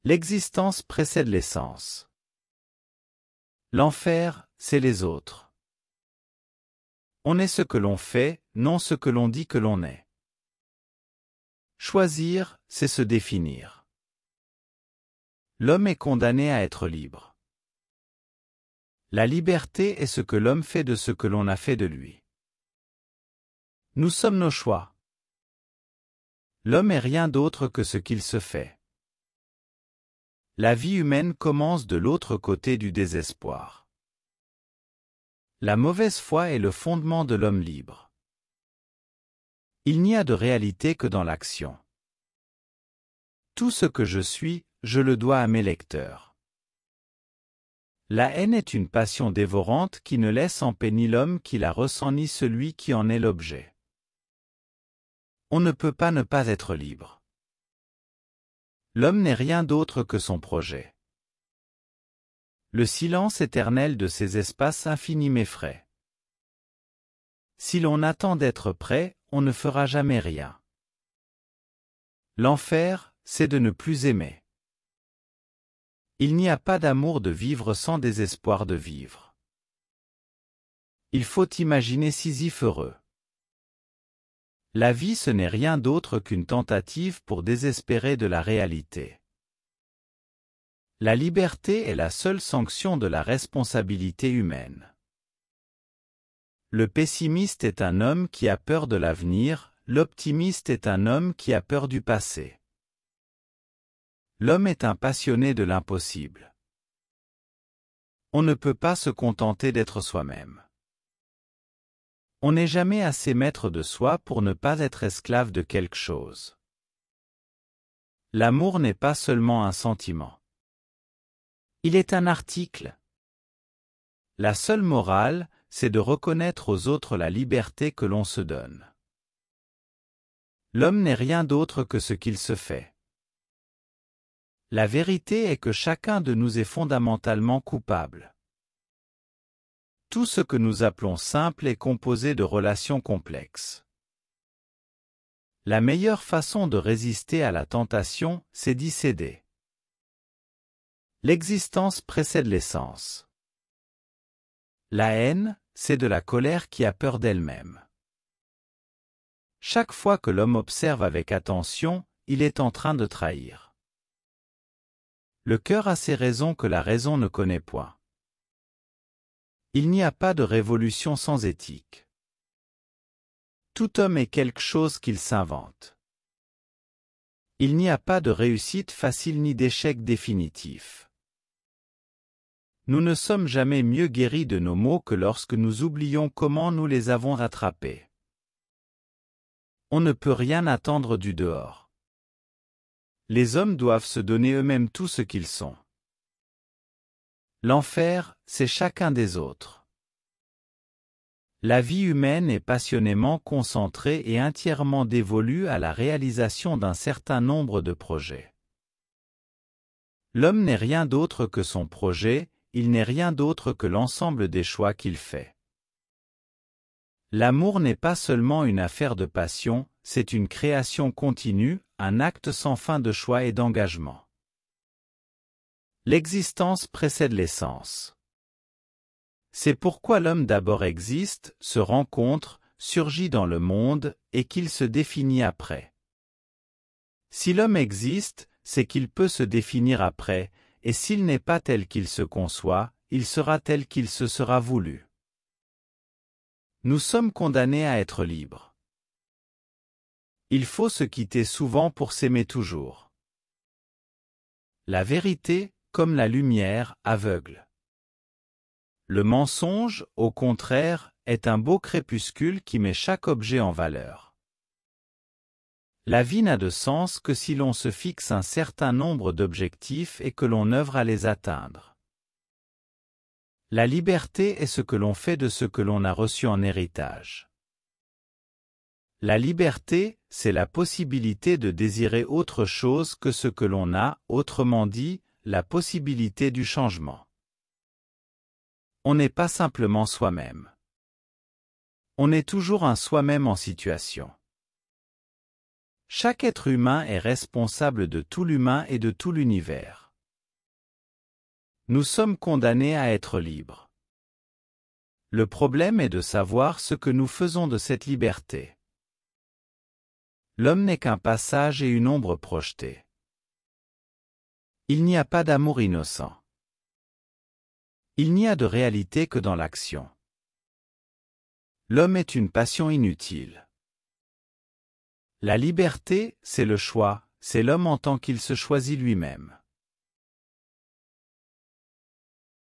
L'existence précède l'essence. L'enfer, c'est les autres. On est ce que l'on fait, non ce que l'on dit que l'on est. Choisir, c'est se définir. L'homme est condamné à être libre. La liberté est ce que l'homme fait de ce que l'on a fait de lui. Nous sommes nos choix. L'homme est rien d'autre que ce qu'il se fait. La vie humaine commence de l'autre côté du désespoir. La mauvaise foi est le fondement de l'homme libre. Il n'y a de réalité que dans l'action. Tout ce que je suis, je le dois à mes lecteurs. La haine est une passion dévorante qui ne laisse en paix ni l'homme qui la ressent ni celui qui en est l'objet. On ne peut pas ne pas être libre. L'homme n'est rien d'autre que son projet. Le silence éternel de ces espaces infinis m'effraie. Si l'on attend d'être prêt, on ne fera jamais rien. L'enfer, c'est de ne plus aimer. Il n'y a pas d'amour de vivre sans désespoir de vivre. Il faut imaginer Sisyphe heureux. La vie ce n'est rien d'autre qu'une tentative pour désespérer de la réalité. La liberté est la seule sanction de la responsabilité humaine. Le pessimiste est un homme qui a peur de l'avenir, l'optimiste est un homme qui a peur du passé. L'homme est un passionné de l'impossible. On ne peut pas se contenter d'être soi-même. On n'est jamais assez maître de soi pour ne pas être esclave de quelque chose. L'amour n'est pas seulement un sentiment. Il est un article. La seule morale, c'est de reconnaître aux autres la liberté que l'on se donne. L'homme n'est rien d'autre que ce qu'il se fait. La vérité est que chacun de nous est fondamentalement coupable. Tout ce que nous appelons simple est composé de relations complexes. La meilleure façon de résister à la tentation, c'est d'y céder. L'existence précède l'essence. La haine, c'est de la colère qui a peur d'elle-même. Chaque fois que l'homme observe avec attention, il est en train de trahir. Le cœur a ses raisons que la raison ne connaît point. Il n'y a pas de révolution sans éthique. Tout homme est quelque chose qu'il s'invente. Il n'y a pas de réussite facile ni d'échec définitif. Nous ne sommes jamais mieux guéris de nos maux que lorsque nous oublions comment nous les avons rattrapés. On ne peut rien attendre du dehors. Les hommes doivent se donner eux-mêmes tout ce qu'ils sont. L'enfer, c'est chacun des autres. La vie humaine est passionnément concentrée et entièrement dévolue à la réalisation d'un certain nombre de projets. L'homme n'est rien d'autre que son projet, il n'est rien d'autre que l'ensemble des choix qu'il fait. L'amour n'est pas seulement une affaire de passion, c'est une création continue, un acte sans fin de choix et d'engagement. L'existence précède l'essence. C'est pourquoi l'homme d'abord existe, se rencontre, surgit dans le monde, et qu'il se définit après. Si l'homme existe, c'est qu'il peut se définir après, et s'il n'est pas tel qu'il se conçoit, il sera tel qu'il se sera voulu. Nous sommes condamnés à être libres. Il faut se quitter souvent pour s'aimer toujours. La vérité, comme la lumière, aveugle. Le mensonge, au contraire, est un beau crépuscule qui met chaque objet en valeur. La vie n'a de sens que si l'on se fixe un certain nombre d'objectifs et que l'on œuvre à les atteindre. La liberté est ce que l'on fait de ce que l'on a reçu en héritage. La liberté, c'est la possibilité de désirer autre chose que ce que l'on a, autrement dit, la possibilité du changement. On n'est pas simplement soi-même. On est toujours un soi-même en situation. Chaque être humain est responsable de tout l'humain et de tout l'univers. Nous sommes condamnés à être libres. Le problème est de savoir ce que nous faisons de cette liberté. L'homme n'est qu'un passage et une ombre projetée. Il n'y a pas d'amour innocent. Il n'y a de réalité que dans l'action. L'homme est une passion inutile. La liberté, c'est le choix, c'est l'homme en tant qu'il se choisit lui-même.